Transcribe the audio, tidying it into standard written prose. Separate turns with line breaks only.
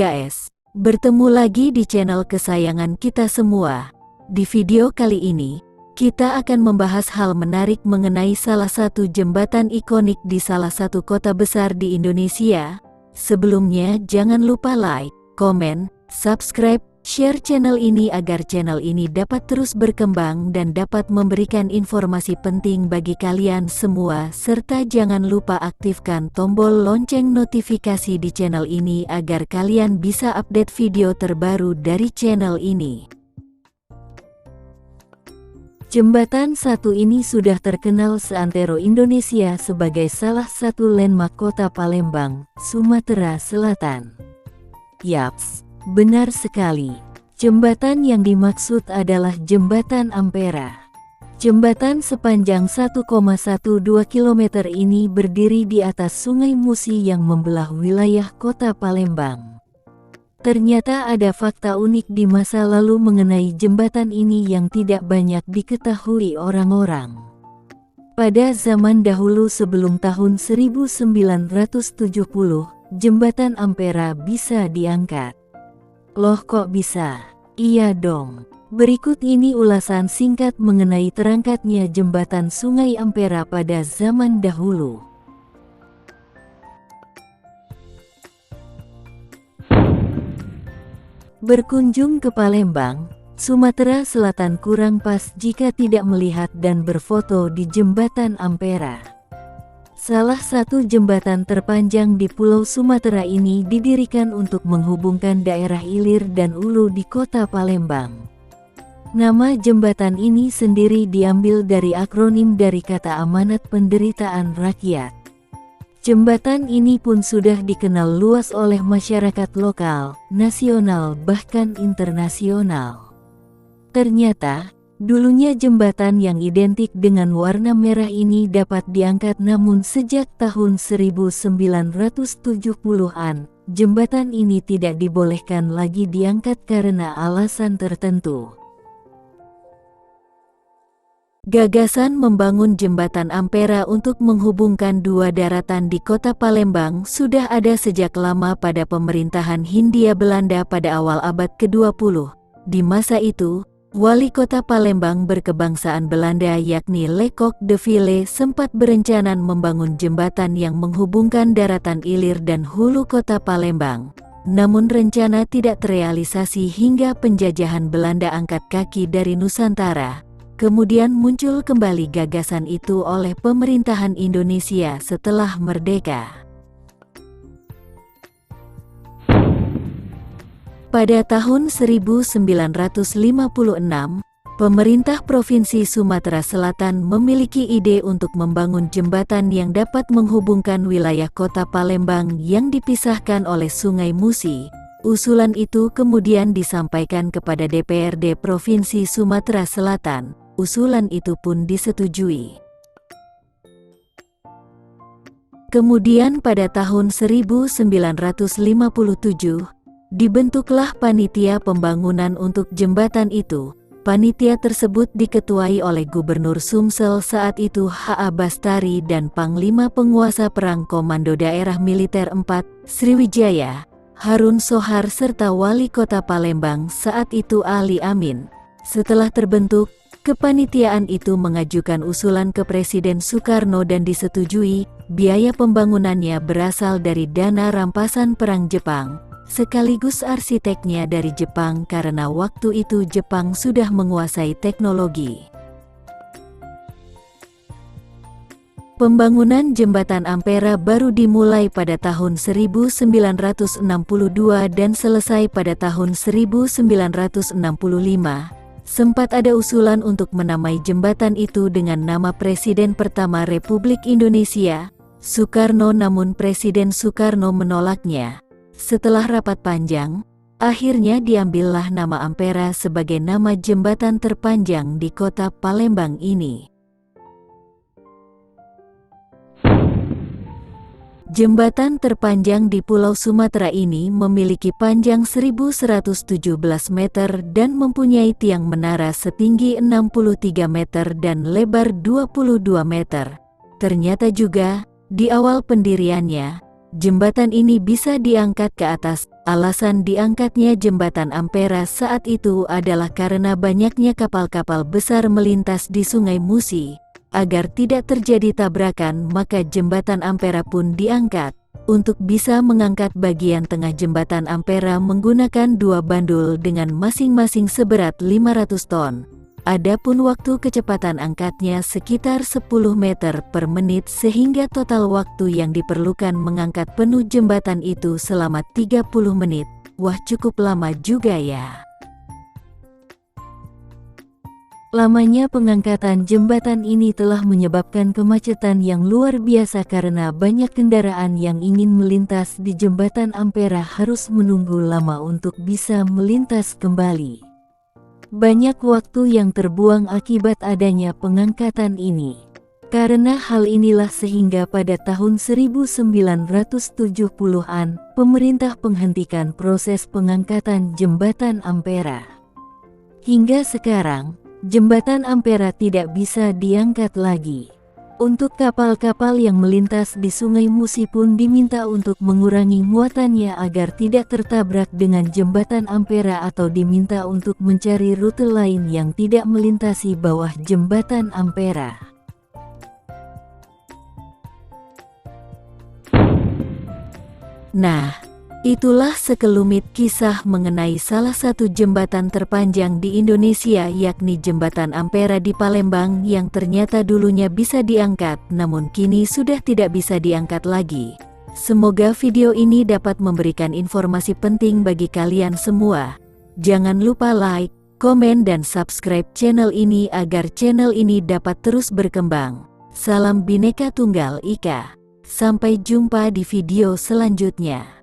guys, bertemu lagi di channel kesayangan kita semua. Di video kali ini, kita akan membahas hal menarik mengenai salah satu jembatan ikonik di salah satu kota besar di Indonesia. Sebelumnya jangan lupa like, komen, subscribe, share channel ini agar channel ini dapat terus berkembang dan dapat memberikan informasi penting bagi kalian semua, serta jangan lupa aktifkan tombol lonceng notifikasi di channel ini agar kalian bisa update video terbaru dari channel ini. Jembatan satu ini sudah terkenal seantero Indonesia sebagai salah satu landmark kota Palembang, Sumatera Selatan. Yaps, benar sekali. Jembatan yang dimaksud adalah Jembatan Ampera. Jembatan sepanjang 1,12 km ini berdiri di atas Sungai Musi yang membelah wilayah kota Palembang. Ternyata ada fakta unik di masa lalu mengenai jembatan ini yang tidak banyak diketahui orang-orang. Pada zaman dahulu sebelum tahun 1970, Jembatan Ampera bisa diangkat. Loh kok bisa? Iya dong. Berikut ini ulasan singkat mengenai terangkatnya jembatan Sungai Ampera pada zaman dahulu. Berkunjung ke Palembang, Sumatera Selatan kurang pas jika tidak melihat dan berfoto di Jembatan Ampera. Salah satu jembatan terpanjang di Pulau Sumatera ini didirikan untuk menghubungkan daerah Ilir dan Ulu di kota Palembang. Nama jembatan ini sendiri diambil dari akronim dari kata amanat penderitaan rakyat. Jembatan ini pun sudah dikenal luas oleh masyarakat lokal, nasional, bahkan internasional. Ternyata, dulunya jembatan yang identik dengan warna merah ini dapat diangkat, namun sejak tahun 1970-an, jembatan ini tidak dibolehkan lagi diangkat karena alasan tertentu. Gagasan membangun Jembatan Ampera untuk menghubungkan dua daratan di kota Palembang sudah ada sejak lama pada pemerintahan Hindia Belanda pada awal abad ke-20. Di masa itu, Wali Kota Palembang berkebangsaan Belanda yakni Lecoq de Ville sempat berencana membangun jembatan yang menghubungkan daratan Ilir dan hulu kota Palembang. Namun rencana tidak terrealisasi hingga penjajahan Belanda angkat kaki dari Nusantara. Kemudian muncul kembali gagasan itu oleh pemerintahan Indonesia setelah merdeka. Pada tahun 1956, pemerintah Provinsi Sumatera Selatan memiliki ide untuk membangun jembatan yang dapat menghubungkan wilayah kota Palembang yang dipisahkan oleh Sungai Musi. Usulan itu kemudian disampaikan kepada DPRD Provinsi Sumatera Selatan. Usulan itu pun disetujui. Kemudian pada tahun 1957, dibentuklah panitia pembangunan untuk jembatan itu. Panitia tersebut diketuai oleh Gubernur Sumsel saat itu H.A. Bastari dan Panglima Penguasa Perang Komando Daerah Militer 4, Sriwijaya, Harun Sohar serta Wali Kota Palembang saat itu Ali Amin. Setelah terbentuk, kepanitiaan itu mengajukan usulan ke Presiden Soekarno dan disetujui. Biaya pembangunannya berasal dari dana rampasan perang Jepang, sekaligus arsiteknya dari Jepang karena waktu itu Jepang sudah menguasai teknologi. Pembangunan Jembatan Ampera baru dimulai pada tahun 1962 dan selesai pada tahun 1965. Sempat ada usulan untuk menamai jembatan itu dengan nama Presiden pertama Republik Indonesia, Soekarno, namun Presiden Soekarno menolaknya. Setelah rapat panjang, akhirnya diambillah nama Ampera sebagai nama jembatan terpanjang di kota Palembang ini. Jembatan terpanjang di Pulau Sumatera ini memiliki panjang 1.117 meter dan mempunyai tiang menara setinggi 63 meter dan lebar 22 meter. Ternyata juga, di awal pendiriannya, jembatan ini bisa diangkat ke atas Alasan diangkatnya jembatan Ampera saat itu adalah karena banyaknya kapal-kapal besar melintas di Sungai Musi. Agar tidak terjadi tabrakan, maka jembatan Ampera pun diangkat. Untuk bisa mengangkat bagian tengah jembatan Ampera menggunakan 2 bandul dengan masing-masing seberat 500 ton. Adapun waktu kecepatan angkatnya sekitar 10 meter per menit sehingga total waktu yang diperlukan mengangkat penuh jembatan itu selama 30 menit. Wah, cukup lama juga ya. Lamanya pengangkatan jembatan ini telah menyebabkan kemacetan yang luar biasa karena banyak kendaraan yang ingin melintas di jembatan Ampera harus menunggu lama untuk bisa melintas kembali. Banyak waktu yang terbuang akibat adanya pengangkatan ini. Karena hal inilah sehingga pada tahun 1970-an, pemerintah menghentikan proses pengangkatan jembatan Ampera. Hingga sekarang, jembatan Ampera tidak bisa diangkat lagi. Untuk kapal-kapal yang melintas di Sungai Musi pun diminta untuk mengurangi muatannya agar tidak tertabrak dengan jembatan Ampera atau diminta untuk mencari rute lain yang tidak melintasi bawah jembatan Ampera. Nah, itulah sekelumit kisah mengenai salah satu jembatan terpanjang di Indonesia, yakni Jembatan Ampera di Palembang yang ternyata dulunya bisa diangkat namun kini sudah tidak bisa diangkat lagi. Semoga video ini dapat memberikan informasi penting bagi kalian semua. Jangan lupa like, komen dan subscribe channel ini agar channel ini dapat terus berkembang. Salam Bhinneka Tunggal Ika. Sampai jumpa di video selanjutnya.